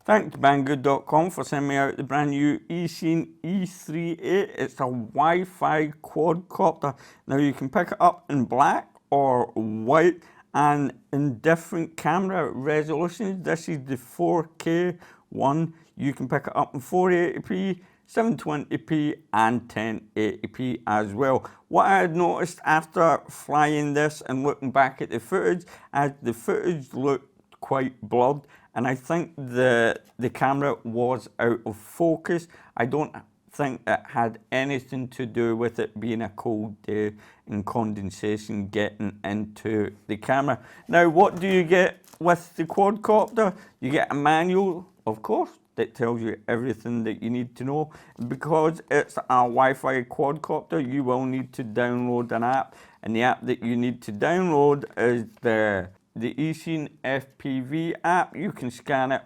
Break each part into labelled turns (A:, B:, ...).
A: Thanks Banggood.com for sending me out the brand new Eachine E38. It's a Wi-Fi quadcopter. Now you can pick it up in black or white and in different camera resolutions. This is the 4K one. You can pick it up in 480p, 720p and 1080p as well. What I had noticed after flying this and looking back at the footage, as the footage looked quite blurred, and I think the camera was out of focus. I don't think it had anything to do with it being a cold day and condensation getting into the camera. Now, what do you get with the quadcopter? You get a manual, of course, that tells you everything that you need to know. Because it's a Wi-Fi quadcopter, you will need to download an app, and the app that you need to download is the Eachine FPV app. You can scan it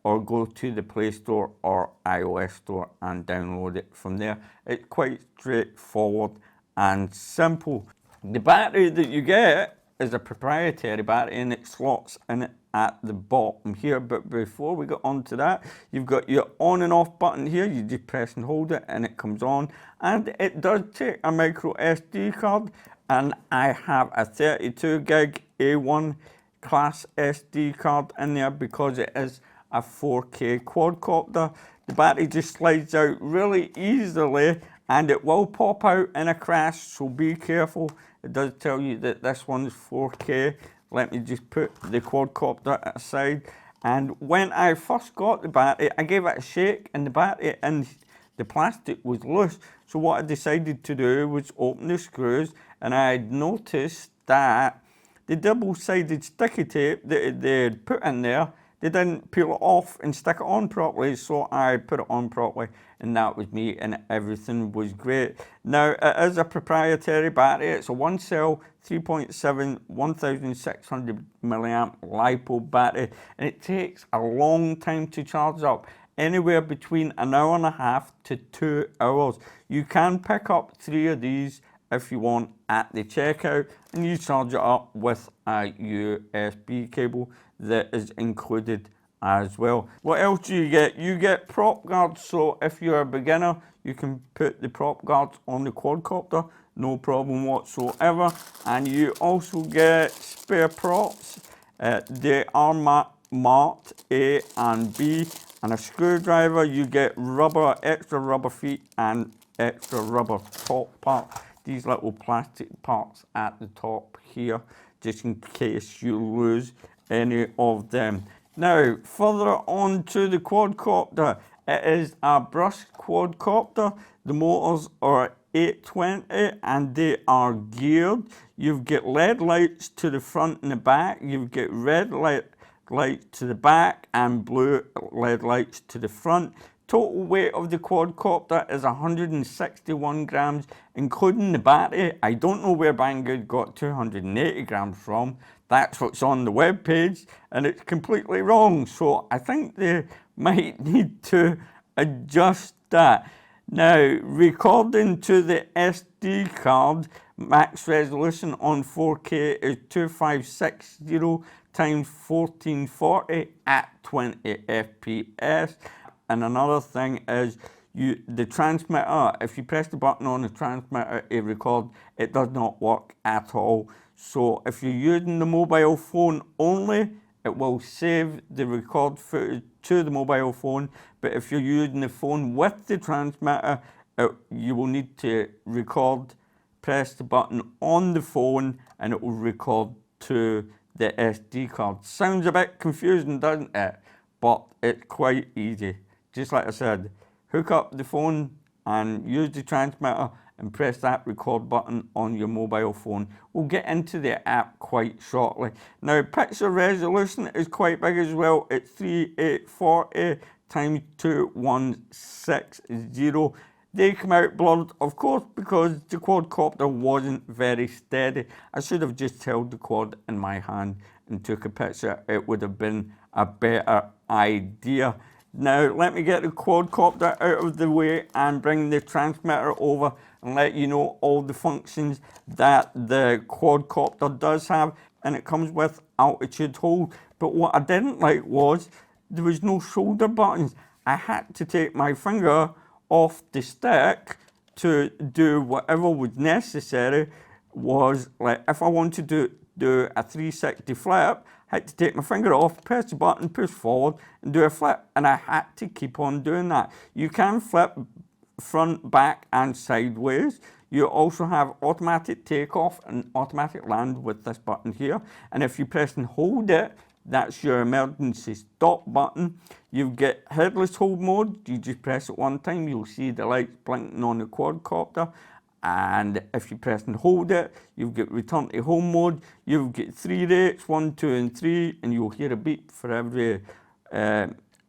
A: or go to the Play Store or iOS Store and download it from there. It's quite straightforward and simple. The battery that you get is a proprietary battery and it slots in it at the bottom here. But before we get on to that, you've got your on and off button here. You just press and hold it and it comes on. And it does take a micro SD card, and I have a 32 gig A1 class SD card in there because it is a 4K quadcopter. The battery just slides out really easily and it will pop out in a crash, so be careful. It does tell you that this one's 4K. Let me just put the quadcopter aside. And when I first got the battery, I gave it a shake and the battery and the plastic was loose. So what I decided to do was open the screws, and I had noticed that the double-sided sticky tape that they had put in there, they didn't peel it off and stick it on properly, so I put it on properly, and that was me, and everything was great. Now, it is a proprietary battery. It's a one-cell, 3.7, 1,600 milliamp LiPo battery, and it takes a long time to charge up, anywhere between an hour and a half to 2 hours. You can pick up 3 of these if you want at the checkout, and you charge it up with a USB cable that is included as well. What else do you get? You get prop guards. So if you're a beginner, you can put the prop guards on the quadcopter, no problem whatsoever. And you also get spare props. They are marked A and B, and a screwdriver. You get rubber, extra rubber feet and extra rubber top parts. These little plastic parts at the top here, just in case you lose any of them. Now, further on to the quadcopter. It is a brush quadcopter. The motors are 820 and they are geared. You've got LED lights to the front and the back. You've got red lights to the back and blue LED lights to the front. Total weight of the quadcopter is 161 grams, including the battery. I don't know where Banggood got 280 grams from. That's what's on the web page, and it's completely wrong. So I think they might need to adjust that. Now, recording to the SD card, max resolution on 4K is 2560 times 1440 at 20 FPS. And another thing is the transmitter, if you press the button on the transmitter to record, it does not work at all. So if you're using the mobile phone only, it will save the record footage to the mobile phone. But if you're using the phone with the transmitter, you will need to record, press the button on the phone, and it will record to the SD card. Sounds a bit confusing, doesn't it? But it's quite easy. Just like I said, hook up the phone and use the transmitter and press that record button on your mobile phone. We'll get into the app quite shortly. Now, picture resolution is quite big as well. It's 3840 times 2160. They come out blurred, of course, because the quadcopter wasn't very steady. I should have just held the quad in my hand and took a picture. It would have been a better idea. Now, let me get the quadcopter out of the way and bring the transmitter over and let you know all the functions that the quadcopter does have. And it comes with altitude hold. But what I didn't like was there was no shoulder buttons. I had to take my finger off the stick to do whatever was necessary. Was like if I wanted to do a 360 flip, I had to take my finger off, press the button, push forward, and do a flip. And I had to keep on doing that. You can flip front, back, and sideways. You also have automatic takeoff and automatic land with this button here. And if you press and hold it, that's your emergency stop button. You get headless hold mode. You just press it one time, you'll see the lights blinking on the quadcopter. And if you press and hold it, you'll get return to home mode. You'll get 3 rates, 1, 2, and 3, and you'll hear a beep for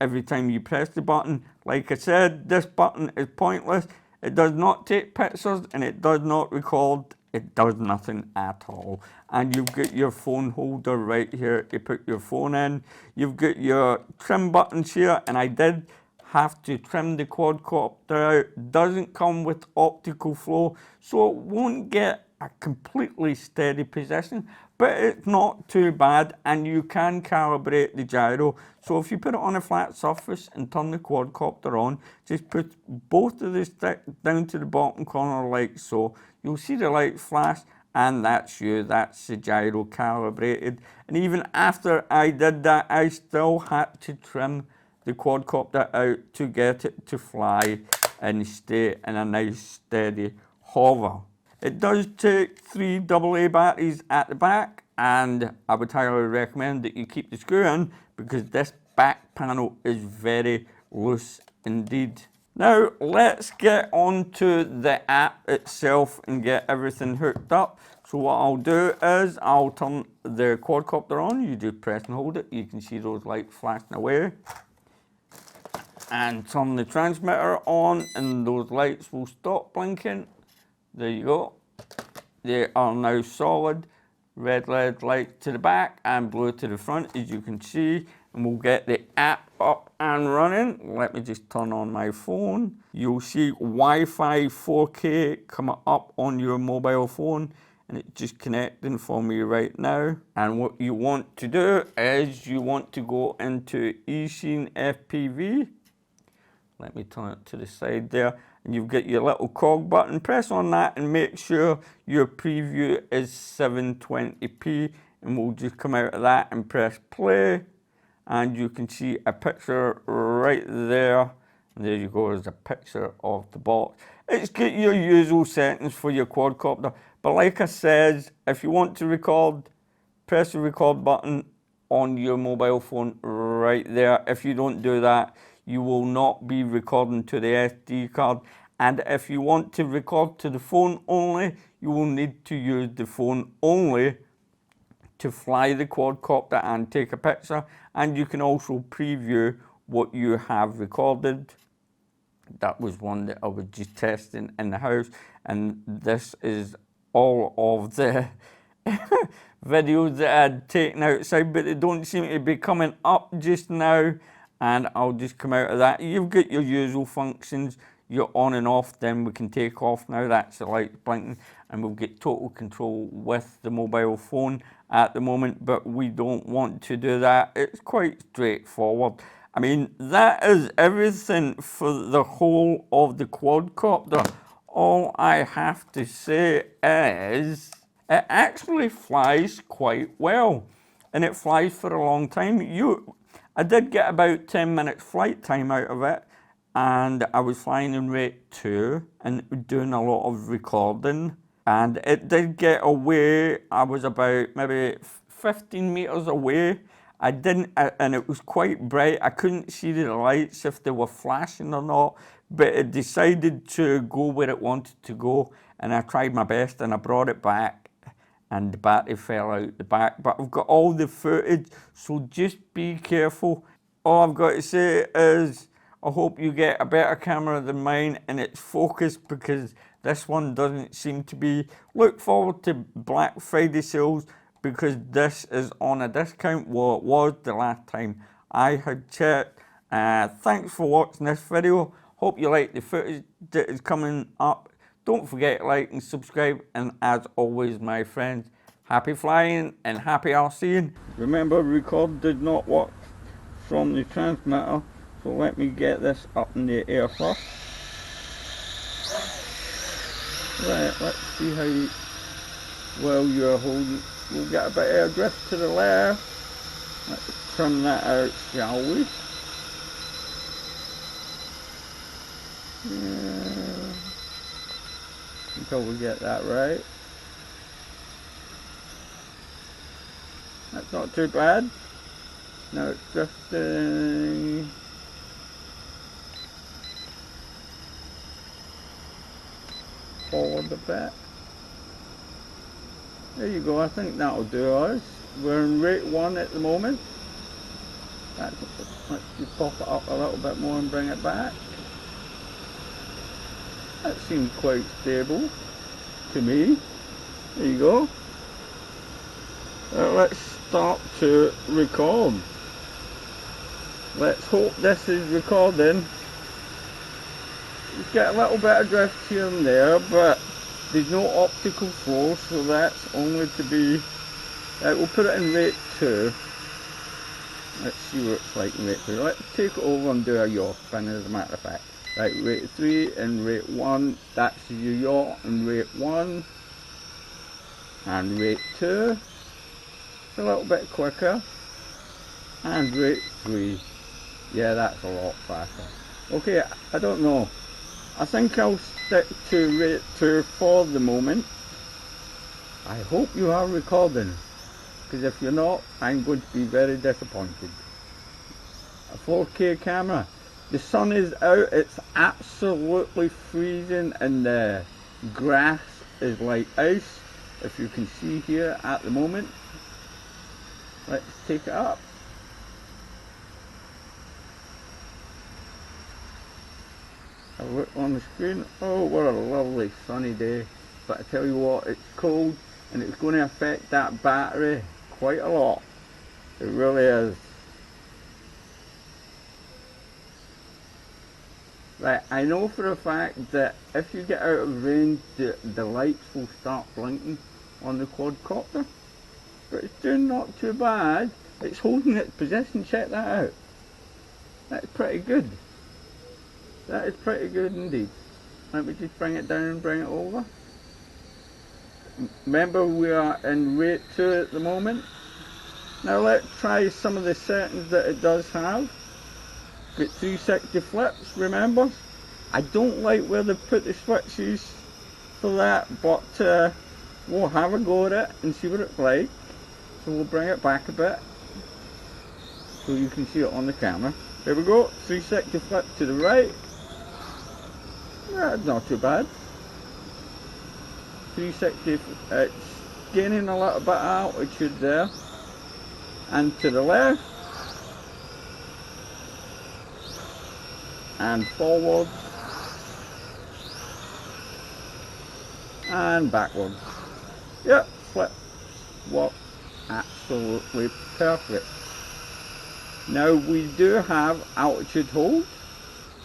A: every time you press the button. Like I said, this button is pointless. It does not take pictures and it does not record. It does nothing at all. And you've got your phone holder right here to put your phone in. You've got your trim buttons here, and I did have to trim the quadcopter out. Doesn't come with optical flow, so it won't get a completely steady position, but it's not too bad, and you can calibrate the gyro. So if you put it on a flat surface and turn the quadcopter on, just put both of the sticks down to the bottom corner like so. You'll see the light flash, and that's the gyro calibrated. And even after I did that, I still had to trim the quadcopter out to get it to fly and stay in a nice steady hover. It does take 3 AA batteries at the back, and I would highly recommend that you keep the screw in because this back panel is very loose indeed. Now let's get on to the app itself and get everything hooked up. So what I'll do is I'll turn the quadcopter on. You just press and hold it. You can see those lights flashing away. And turn the transmitter on and those lights will stop blinking. There you go. They are now solid. Red LED light to the back and blue to the front, as you can see. And we'll get the app up and running. Let me just turn on my phone. You'll see Wi-Fi 4K come up on your mobile phone, and it's just connecting for me right now. And what you want to do is you want to go into Eachine FPV. Let me turn it to the side there. And you've got your little cog button. Press on that and make sure your preview is 720p. And we'll just come out of that and press play. And you can see a picture right there. And there you go, there's a picture of the box. It's got your usual settings for your quadcopter. But like I said, if you want to record, press the record button on your mobile phone right there. If you don't do that, you will not be recording to the SD card. And if you want to record to the phone only, you will need to use the phone only to fly the quadcopter and take a picture. And you can also preview what you have recorded. That was one that I was just testing in the house. And this is all of the videos that I had taken outside, but they don't seem to be coming up just now. And I'll just come out of that. You've got your usual functions, your on and off, then we can take off now. That's the light blinking, and we'll get total control with the mobile phone at the moment, but we don't want to do that. It's quite straightforward. I mean, that is everything for the whole of the quadcopter. All I have to say is it actually flies quite well, and it flies for a long time. I did get about 10 minutes flight time out of it, and I was flying in rate 2 and doing a lot of recording, and it did get away. I was about maybe 15 meters away. And it was quite bright. I couldn't see the lights if they were flashing or not, but it decided to go where it wanted to go, and I tried my best and I brought it back. And the battery fell out the back, but I've got all the footage, so just be careful. All I've got to say is I hope you get a better camera than mine and it's focused, because this one doesn't seem to be. Look forward to Black Friday sales, because this is on a discount. Well, it was the last time I had checked. Thanks for watching this video. Hope you like the footage that is coming up. Don't forget to like and subscribe, and as always, my friends, happy flying and happy RCing. Remember, record does not work from the transmitter. So let me get this up in the air first. Right, let's see how well you're holding. We'll get a bit of air drift to the left. Let's trim that out, shall we? Yeah. Until we get that right. That's not too bad. Now it's drifting. Forward a bit. There you go, I think that'll do us. We're in rate 1 at the moment. Let's just pop it up a little bit more and bring it back. That seems quite stable to me. There you go. Let's start to record. Let's hope this is recording. You get a little bit of drift here and there, but there's no optical flow, so that's only to be. We'll put it in rate 2. Let's see what it's like in rate 2. Let's take it over and do a yaw spin, as a matter of fact. Right, rate 3 and rate 1. That's your yaw in rate 1 and rate 2. It's a little bit quicker. And rate 3. Yeah, that's a lot faster. Okay, I don't know. I think I'll stick to rate 2 for the moment. I hope you are recording, because if you're not, I'm going to be very disappointed. A 4K camera. The sun is out, it's absolutely freezing, and the grass is like ice, if you can see here at the moment. Let's take it up. I look on the screen. Oh, what a lovely sunny day. But I tell you what, it's cold and it's going to affect that battery quite a lot. It really is. Right, I know for a fact that if you get out of range, the lights will start blinking on the quadcopter. But it's doing not too bad. It's holding its position. Check that out. That's pretty good. That is pretty good indeed. Let me just bring it down and bring it over. Remember, we are in rate 2 at the moment. Now let's try some of the settings that it does have. Got 360 flips, remember? I don't like where they put the switches for that, but we'll have a go at it and see what it's like. So we'll bring it back a bit so you can see it on the camera. There we go, 360 flip to the right. That's not too bad. 360, it's gaining a little bit of altitude there. And to the left. And forward. And backwards. Yep, flip. Work absolutely perfect. Now we do have altitude hold.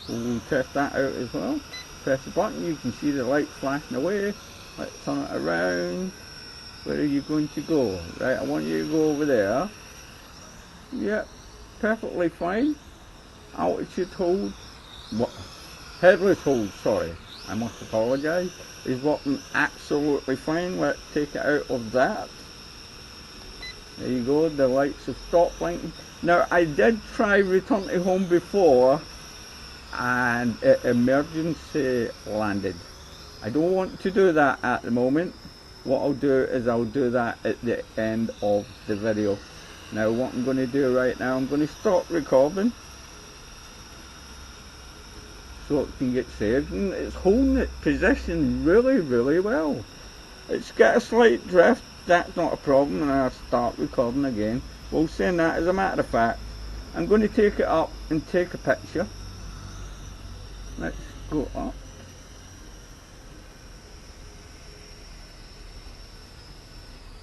A: We'll test that out as well. Press the button, you can see the light flashing away. Let's turn it around. Where are you going to go? Right, I want you to go over there. Yep, perfectly fine. Altitude hold. What? Headless hold, sorry. I must apologise. Is working absolutely fine. Let's take it out of that. There you go, the lights have stopped blinking. Now I did try return to home before and it emergency landed. I don't want to do that at the moment. What I'll do is I'll do that at the end of the video. Now what I'm going to do right now, I'm going to stop recording so it can get saved, and it's holding its position really well. It's got a slight drift, that's not a problem, and I'll start recording again. Well, saying that, as a matter of fact, I'm going to take it up and take a picture. Let's go up.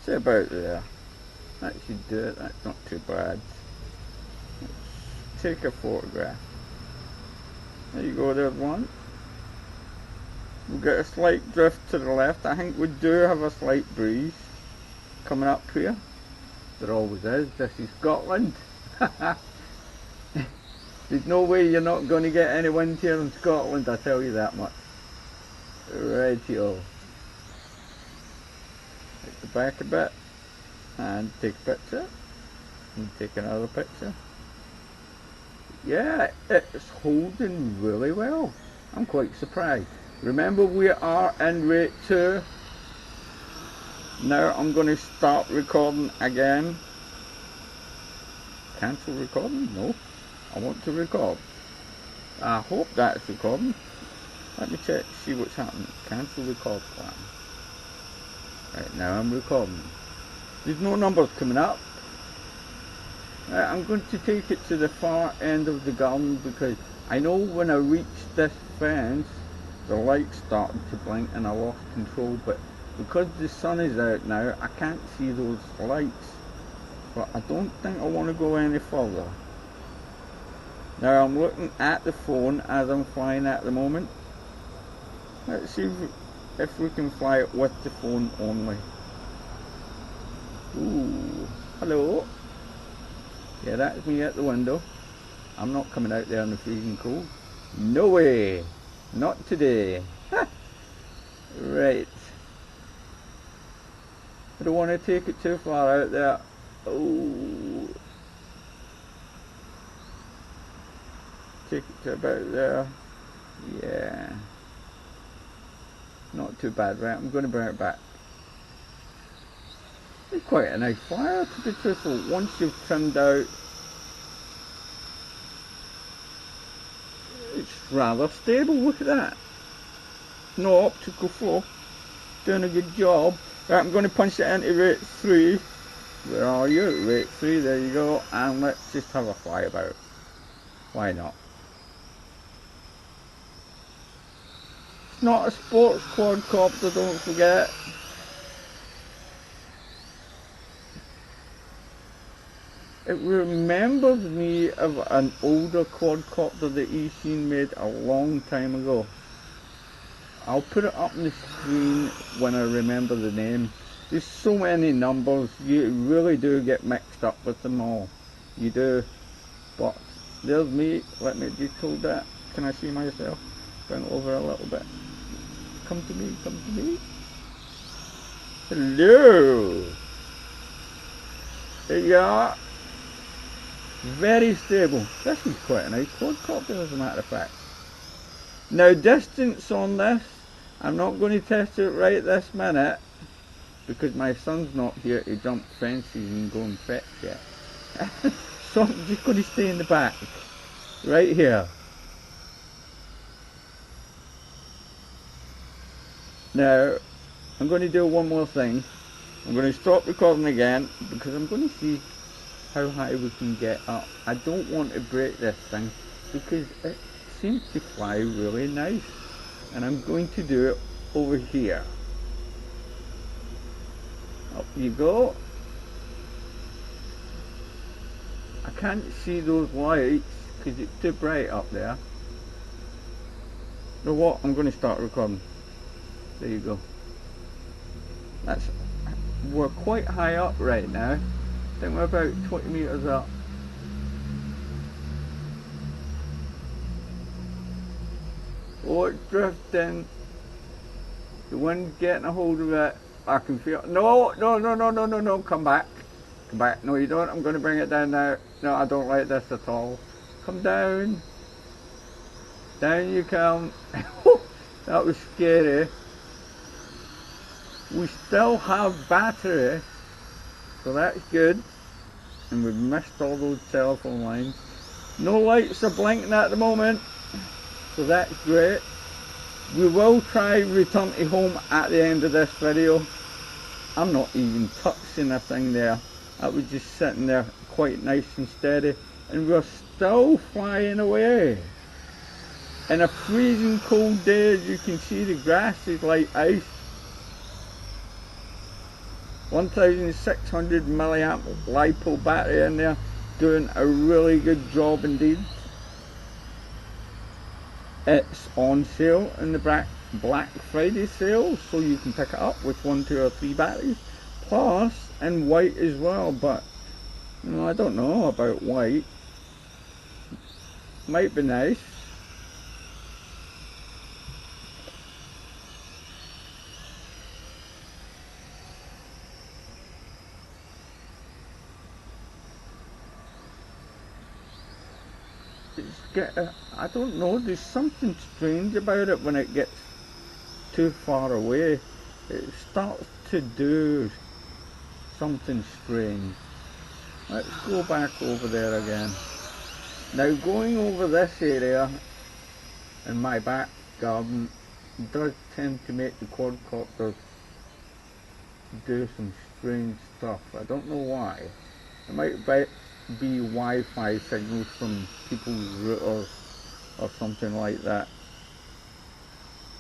A: Say about there. That should do it, that's not too bad. Let's take a photograph. There you go, there's one. We'll get a slight drift to the left. I think we do have a slight breeze coming up here. There always is. This is Scotland. There's no way you're not going to get any wind here in Scotland, I tell you that much. Rightio. Take the back a bit and take a picture and take another picture. Yeah, it's holding really well. I'm quite surprised. Remember, we are in rate 2. Now I'm going to start recording again. Cancel recording? No. I want to record. I hope that's recording. Let me check, see what's happening. Cancel record plan. Right, now I'm recording. There's no numbers coming up. Right, I'm going to take it to the far end of the garden because I know when I reach this fence the light started to blink and I lost control, but because the sun is out now I can't see those lights, but I don't think I want to go any further. Now I'm looking at the phone as I'm flying at the moment. Let's see if we can fly it with the phone only. Ooh, hello. Yeah, that's me at the window. I'm not coming out there in the freezing cold. No way. Not today. Ha! Right. I don't want to take it too far out there. Oh. Take it to about there. Yeah. Not too bad, right? I'm going to bring it back. It's quite a nice flyer, to be truthful. Once you've trimmed out, it's rather stable. Look at that. No optical flow. Doing a good job. Right, I'm going to punch it into rate 3. Where are you? Rate 3, there you go. And let's just have a fly about. Why not? It's not a sports quadcopter, don't forget. It remembers me of an older quadcopter that Eachine made a long time ago. I'll put it up on the screen when I remember the name. There's so many numbers, you really do get mixed up with them all. You do. But there's me. Let me just hold that. Can I see myself? Bring it over a little bit. Come to me, come to me. Hello. There you are. Very stable. This is quite a nice quadcopter as a matter of fact. Now distance on this, I'm not going to test it right this minute because my son's not here to jump fences and go and fetch yet. So I'm just going to stay in the back, right here. Now I'm going to do one more thing. I'm going to stop recording again because I'm going to see how high we can get up. I don't want to break this thing because it seems to fly really nice, and I'm going to do it over here. Up you go. I can't see those lights because it's too bright up there. You know what? I'm going to start recording. There you go. We're quite high up right now. I think we're about 20 meters up. Oh, it's drifting. The wind's getting a hold of it. I can feel. No, no, no, no, no, no, no. Come back. Come back. No, you don't. I'm going to bring it down now. No, I don't like this at all. Come down. Down you come. That was scary. We still have battery, so that's good. And we've missed all those telephone lines. No lights are blinking at the moment, so that's great. We will try return to home at the end of this video. I'm not even touching a thing there. I was just sitting there quite nice and steady, and we're still flying away. In a freezing cold day, as you can see, the grass is like ice. 1600 milliamp LiPo battery in there, doing a really good job indeed. It's on sale in the Black Friday sale, so you can pick it up with 1, 2 or 3 batteries, plus in white as well. But you know, I don't know about white. Might be nice. I don't know, there's something strange about it when it gets too far away. It starts to do something strange. Let's go back over there again. Now going over this area in my back garden does tend to make the quadcopter do some strange stuff. I don't know why. It might be Wi-Fi signals from people's routers or something like that.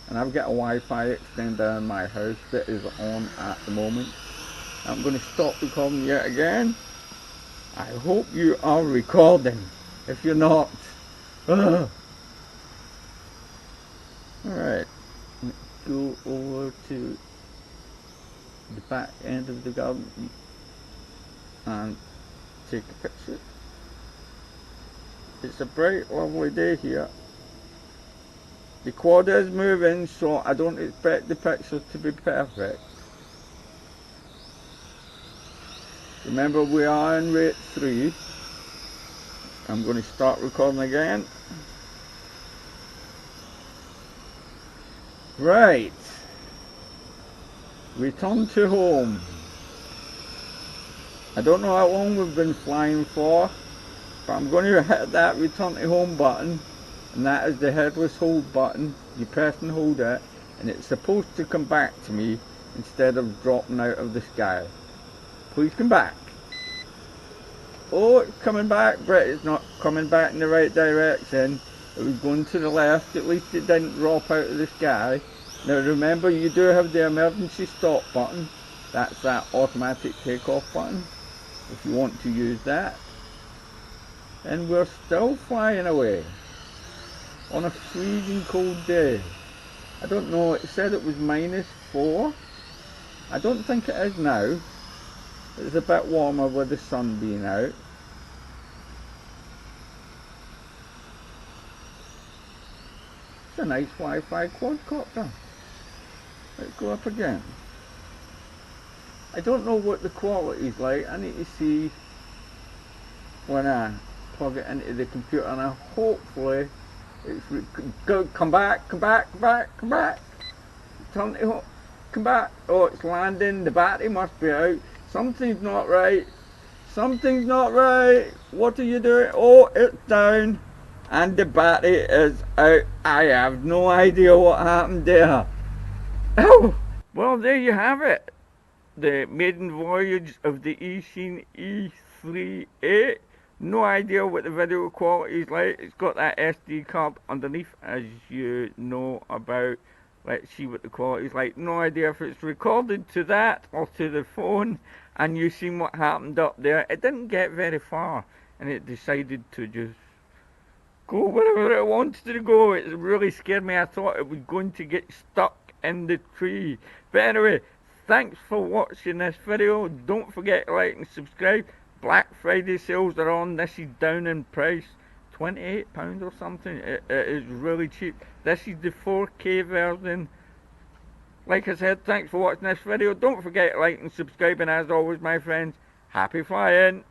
A: And I've got a Wi-Fi extender in my house that is on at the moment. I'm going to stop recording yet again. I hope you are recording. If you're not, alright, let's go over to the back end of the garden and take a picture. It's a bright, lovely day here. The quad is moving, so I don't expect the picture to be perfect. Remember, we are in rate 3. I'm going to start recording again. Right. Return to home. I don't know how long we've been flying for, but I'm going to hit that return to home button, and that is the headless hold button. You press and hold it, and it's supposed to come back to me instead of dropping out of the sky. Please come back. Oh, it's coming back, but it's not coming back in the right direction. It was going to the left. At least it didn't drop out of the sky. Now remember, you do have the emergency stop button. That's that automatic takeoff button, if you want to use that. And we're still flying away on a freezing cold day. I don't know, it said it was -4. I don't think it is now. It's a bit warmer with the sun being out. It's a nice Wi-Fi quadcopter. Let's go up again. I don't know what the quality is like. I need to see when I plug it into the computer, and hopefully it's come back. Turn it home. Come back. Oh, it's landing. The battery must be out. Something's not right. Something's not right. What are you doing? Oh, it's down. And the battery is out. I have no idea what happened there. Oh, well, there you have it. The maiden voyage of the Eachine E38. No idea what the video quality is like. It's got that SD card underneath, as you know about. Let's see what the quality is like. No idea if it's recorded to that or to the phone. And you've seen what happened up there. It didn't get very far, and it decided to just go wherever it wanted to go. It really scared me. I thought it was going to get stuck in the tree. But anyway, thanks for watching this video. Don't forget to like and subscribe. Black Friday sales are on. This is down in price. £28 or something. It is really cheap. This is the 4K version. Like I said, thanks for watching this video. Don't forget to like and subscribe, and as always, my friends, happy flying.